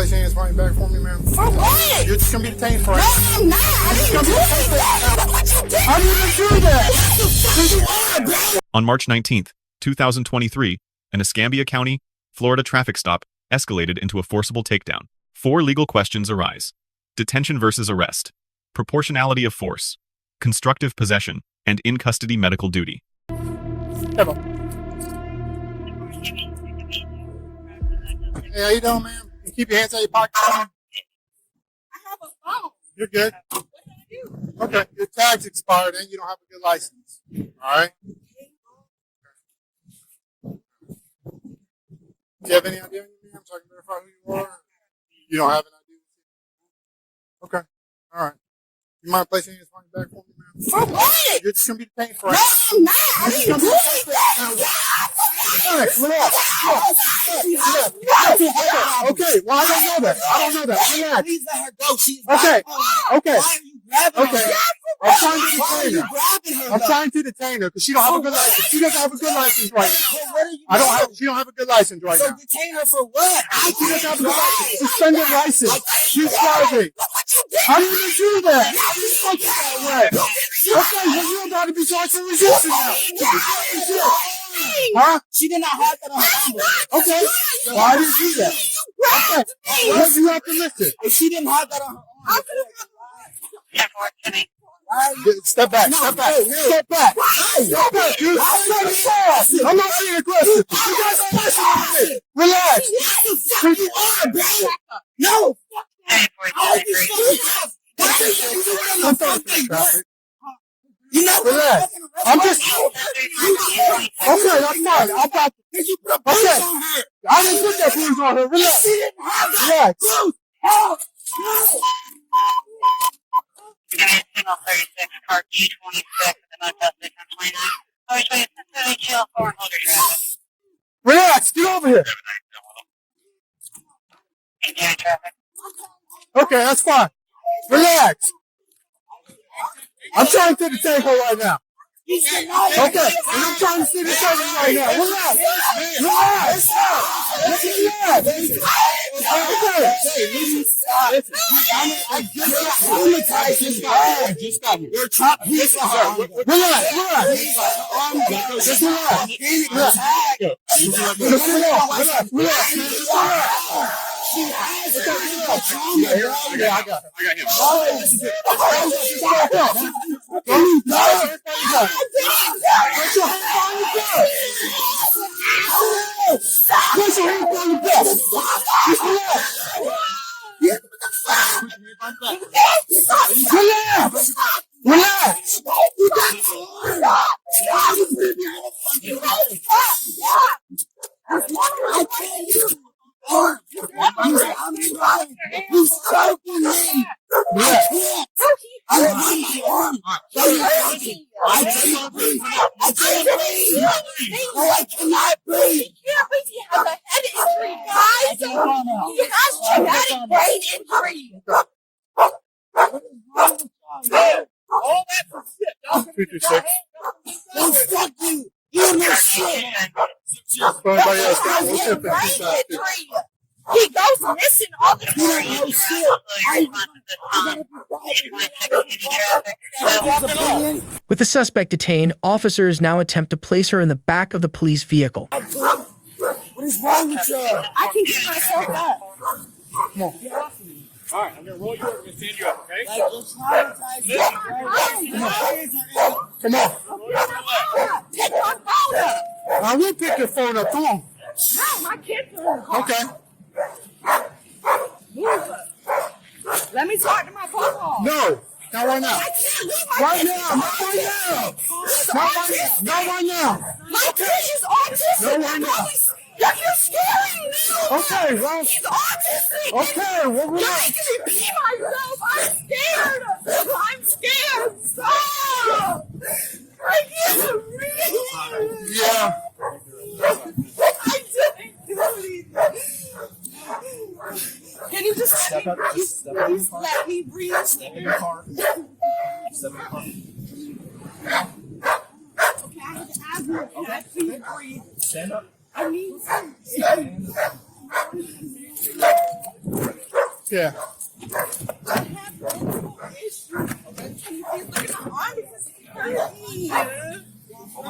place your hands right back for me, ma'am? For what? You're just gonna be detained for it. No, I'm not. I didn't do that. How did you do that? On March 19th, 2023, an Escambia County, Florida traffic stop escalated into a forcible takedown. 4 legal questions arise: detention versus arrest, proportionality of force, constructive possession, and in-custody medical duty. Come on. Hey, how you doing, ma'am? You keep your hands out of your pocket. I have a phone. You're good. What did I do? Okay, your tag's expired and you don't have a good license. All right. Do you have any idea, ma'am, so I can verify who you are? You don't have an idea? Okay. All right. You mind placing your hands back for me, ma'am? For what? You're just gonna be detained for No, I'm not. I didn't do that. Relax. Okay, well, I don't know that. Relax. Please let her go. She's Okay. Why are you grabbing her? I'm trying to Why are detain you her. grabbing her? I'm trying to detain her because she don't have a good license. She doesn't have a good license right now. She don't have a good license right So now. detain her for what? She doesn't have a good license. Suspended license. She's driving. How did you do that? I just fucked you that way. Okay, well, you're about to be charged for resisting now. Huh? She did not have that on her number. Okay. Why did you do that? Okay. What do you have to listen? If she didn't have that on her arm. Step back. Step back. Step back. Step back, dude. I'm not being aggressive. You guys are listening to me. Relax. No. You know, relax. I'm just. Okay, that's fine. I got you. Okay. I didn't put that bruise on her. Relax. Relax. Signal 36, car G26 with the motel 629. Always wait, it's chill, forward, hold your traffic. Relax. Get over here. Enjoy traffic. Okay, that's fine. Relax. I'm trying to detain her right now. Okay, and I'm trying to detain her right now. Relax. Relax. Relax. I cannot breathe. He has a head injury, guys. He has traumatic brain injury. All that for shit. 226. No, fuck you. You know shit. Everybody else got He has 150. brain injury. He goes missing all the time. With the suspect detained, officers now attempt to place her in the back of the police vehicle. What is wrong with you? I can get myself up. Come on. All right, I'm going to roll you over and stand you up, okay? Come on. Pick my phone up. I will pick your phone up. Come on. No, my kids are in the car. Okay. Let me talk to my phone. No. Not right now. I can't leave my Right kid. now. Not right now. Not right now. Not right now. My kid is autistic. No, why not? You're scaring me. Okay, well. He's autistic. Okay, well, You're relax. making me pee myself. I'm scared. I'm scared. Stop. I can't breathe. Yeah. I didn't do anything. Can you just please let me breathe? Step in the car. Step in the car. Okay, I have asthma. Can I please breathe? Stand up. I need some. Stand up. Yeah. I have mental issues. Can you please look at my arm because it hurt me? I don't know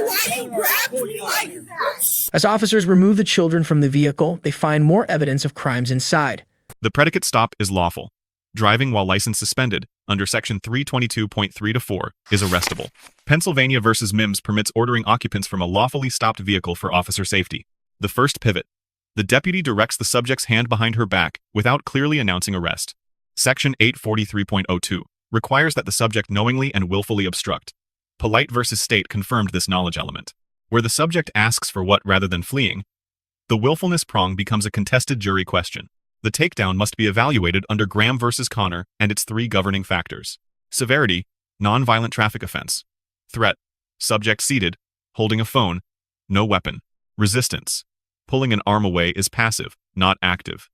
why you grabbed me like that. As officers remove the children from the vehicle, they find more evidence of crimes inside. The predicate stop is lawful. Driving while license suspended, under Section 322.3-4, is arrestable. Pennsylvania v. Mimms permits ordering occupants from a lawfully stopped vehicle for officer safety. The first pivot. The deputy directs the subject's hand behind her back without clearly announcing arrest. Section 843.02 requires that the subject knowingly and willfully obstruct. Polite v. State confirmed this knowledge element. Where the subject asks for what rather than fleeing, the willfulness prong becomes a contested jury question. The takedown must be evaluated under Graham v. Connor and its three governing factors. Severity, non-violent traffic offense. Threat, subject seated, holding a phone, no weapon. Resistance, pulling an arm away is passive, not active.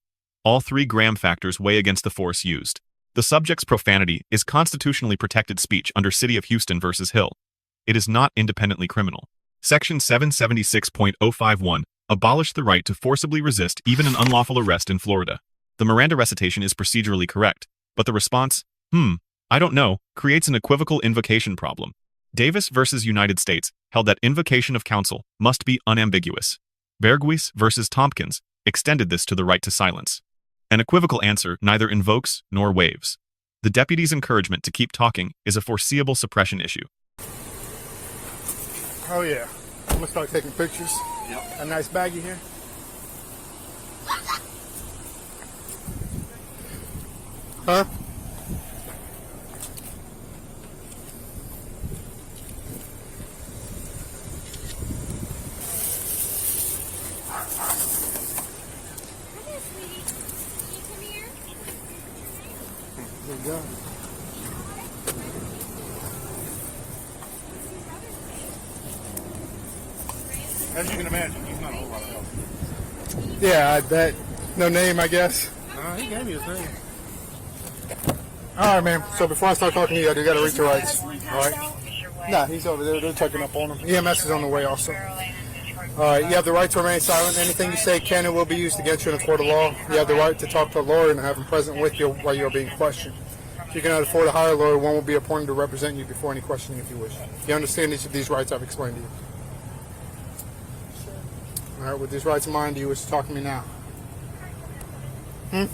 All three Graham factors weigh against the force used. The subject's profanity is constitutionally protected speech under City of Houston v. Hill. It is not independently criminal. Section 776.051 abolished the right to forcibly resist even an unlawful arrest in Florida. The Miranda recitation is procedurally correct, but the response, I don't know, creates an equivocal invocation problem. Davis v. United States held that invocation of counsel must be unambiguous. Berguis v. Tompkins extended this to the right to silence. An equivocal answer neither invokes nor waives. The deputy's encouragement to keep talking is a foreseeable suppression issue. Oh yeah. I'm gonna start taking pictures. Yep. A nice baggie here. Huh? There you go. As you can imagine, he's not a whole lot of help. Yeah, I bet. No name, I guess. He gave me his name. All right, man. So before I start talking to you, I do got to read your rights. All right? Nah, he's over there. They're checking up on him. EMS is on the way also. All right, you have the right to remain silent. Anything you say can and will be used against you in a court of law. You have the right to talk to a lawyer and have him present with you while you are being questioned. If you cannot afford to hire a lawyer, one will be appointed to represent you before any questioning if you wish. You understand these rights I've explained to you? All right, with these rights in mind, do you wish to talk to me now? Okay.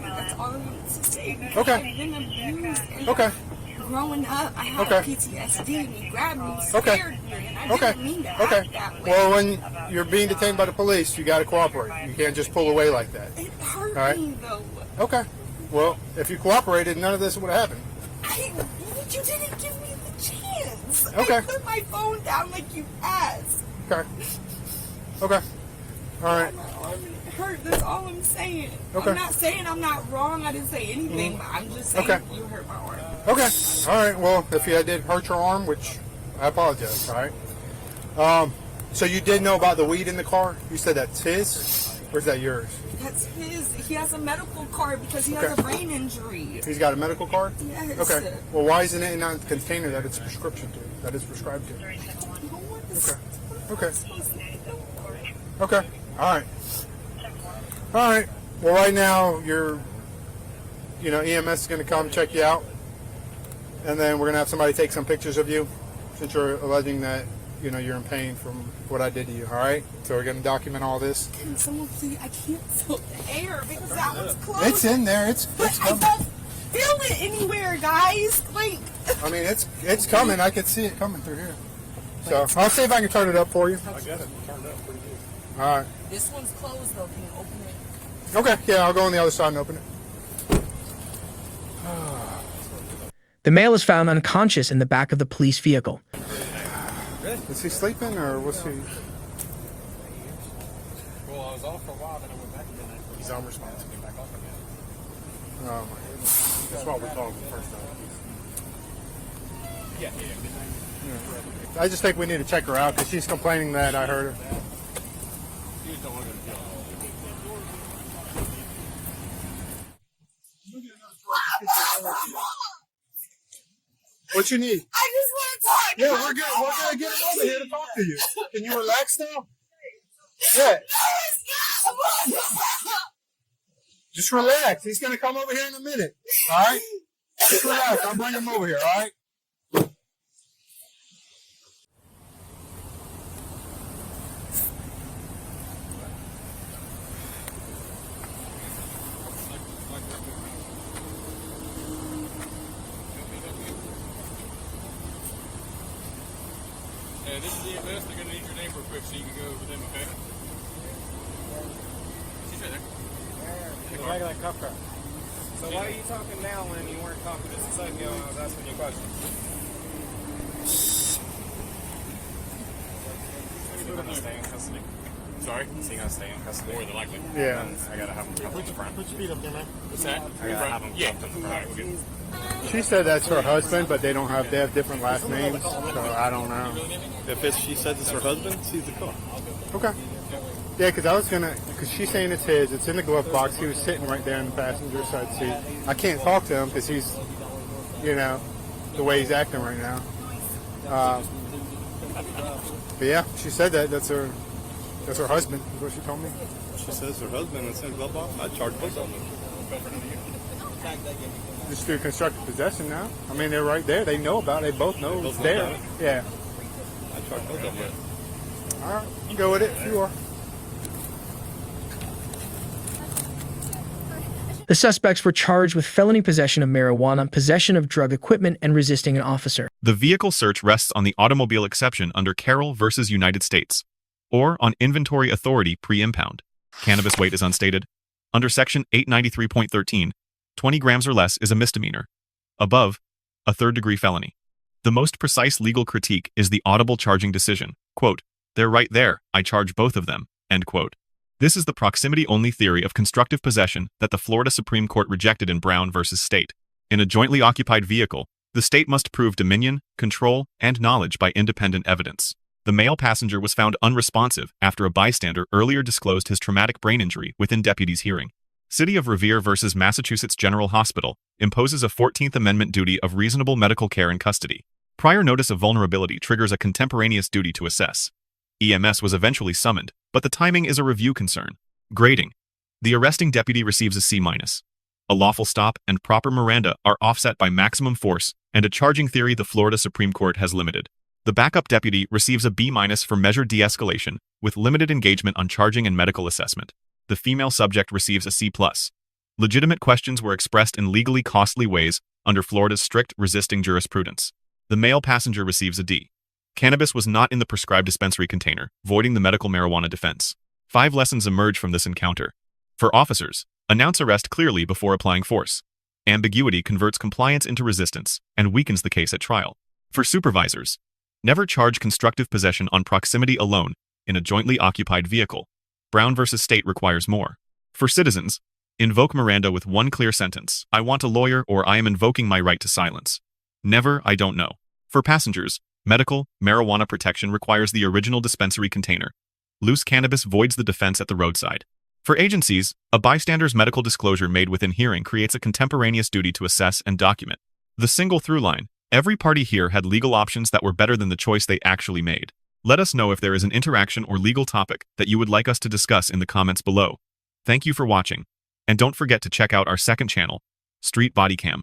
That's all I wanted to say. Okay. I've been abused. And Okay. growing up, I had PTSD and he grabbed me, scared me, and I didn't mean to act that way. Well, when you're being detained by the police, you got to cooperate. You can't just pull away like that. It hurt me though. Okay. Well, if you cooperated, none of this would have happened. You didn't give me the chance. Okay. I put my phone down like you asked. Okay. Okay. All right. My arm and it hurt. That's all I'm saying. Okay. I'm not saying I'm not wrong. I didn't say anything, but I'm just saying you hurt my arm. Okay. All right. Well, if you did hurt your arm, which I apologize. All right. So you did know about the weed in the car? You said that's his, or is that yours? That's his. He has a medical card because he has a brain injury. He's got a medical card? Yes. Okay. Well, why isn't it in a container that it's prescription to? That it's prescribed to? Okay. Okay. All right. All right. Well, right now EMS is going to come check you out, and then we're going to have somebody take some pictures of you, since you're alleging that you're in pain from what I did to you. All right. So we're going to document all this. Can someone please? I can't feel the air because that one's closed. It's in there. It's I coming. don't feel it anywhere, guys. Like. I mean, it's coming. I can see it coming through here. So I'll see if I can turn it up for you. I got it turned up pretty good. All right. This one's closed though. Can you open it? Okay. Yeah, I'll go on the other side and open it. The male is found unconscious in the back of the police vehicle. Is he sleeping or was he? Well, I was off for a while, then I went back again. He's on response and came back off again. Oh my goodness. That's what we called him the first time. Yeah. I just think we need to check her out because she's complaining that I heard her. You just don't want to go to jail. What you need? I just want to talk Yeah, we're gonna get him over here to talk to you. Can you relax now? Yeah. Just relax. He's gonna come over here in a minute. All right? Just relax. I'll bring him over here. All right? Yeah, this is EMS. They're going to need your name real quick so you can go with them, okay? She's right there. The regular cuff car. So why are you talking now when you weren't talking just a second ago when I was asking you questions? Is he going to stay in custody? Sorry? Is he going to stay in custody? More than likely. Yeah. I got to have him cuffed in the front. Put your feet up there, man. What's that? I got to have him Yeah. cuffed in the All right, front. we're good. She said that's her husband, but they have different last names, so I don't know. If she says it's her husband, she's the car. Okay. Yeah, because she's saying it's his. It's in the glove box. He was sitting right there in the passenger side seat. I can't talk to him because he's, the way he's acting right now. But yeah, she said that's her husband, is what she told me. She says her husband is in the glove box. I'd charge both of them. Just do constructive possession now. I mean, they're right there. They know about it. They both know it's there. Yeah. I'd charge both of them. All right. You go with it if you are. The suspects were charged with felony possession of marijuana, possession of drug equipment, and resisting an officer. The vehicle search rests on the automobile exception under Carroll versus United States, or on inventory authority pre-impound. Cannabis weight is unstated. Under Section 893.13, 20 grams or less is a misdemeanor. Above, a third-degree felony. The most precise legal critique is the audible charging decision. Quote, "They're right there. I charge both of them." End quote. This is the proximity-only theory of constructive possession that the Florida Supreme Court rejected in Brown versus State. In a jointly occupied vehicle, the state must prove dominion, control, and knowledge by independent evidence. The male passenger was found unresponsive after a bystander earlier disclosed his traumatic brain injury within deputies' hearing. City of Revere versus Massachusetts General Hospital imposes a 14th Amendment duty of reasonable medical care in custody. Prior notice of vulnerability triggers a contemporaneous duty to assess. EMS was eventually summoned, but the timing is a review concern. Grading. The arresting deputy receives a C-. A lawful stop and proper Miranda are offset by maximum force and a charging theory the Florida Supreme Court has limited. The backup deputy receives a B- for measured de-escalation with limited engagement on charging and medical assessment. The female subject receives a C+. Legitimate questions were expressed in legally costly ways under Florida's strict resisting jurisprudence. The male passenger receives a D. Cannabis was not in the prescribed dispensary container, voiding the medical marijuana defense. 5 lessons emerge from this encounter. For officers, announce arrest clearly before applying force. Ambiguity converts compliance into resistance and weakens the case at trial. For supervisors, never charge constructive possession on proximity alone in a jointly occupied vehicle. Brown versus State requires more. For citizens, invoke Miranda with one clear sentence: "I want a lawyer," or "I am invoking my right to silence." Never, "I don't know." For passengers, medical marijuana protection requires the original dispensary container. Loose cannabis voids the defense at the roadside. For agencies, a bystander's medical disclosure made within hearing creates a contemporaneous duty to assess and document. The single through line: every party here had legal options that were better than the choice they actually made. Let us know if there is an interaction or legal topic that you would like us to discuss in the comments below. Thank you for watching, and don't forget to check out our second channel, Street Bodycam.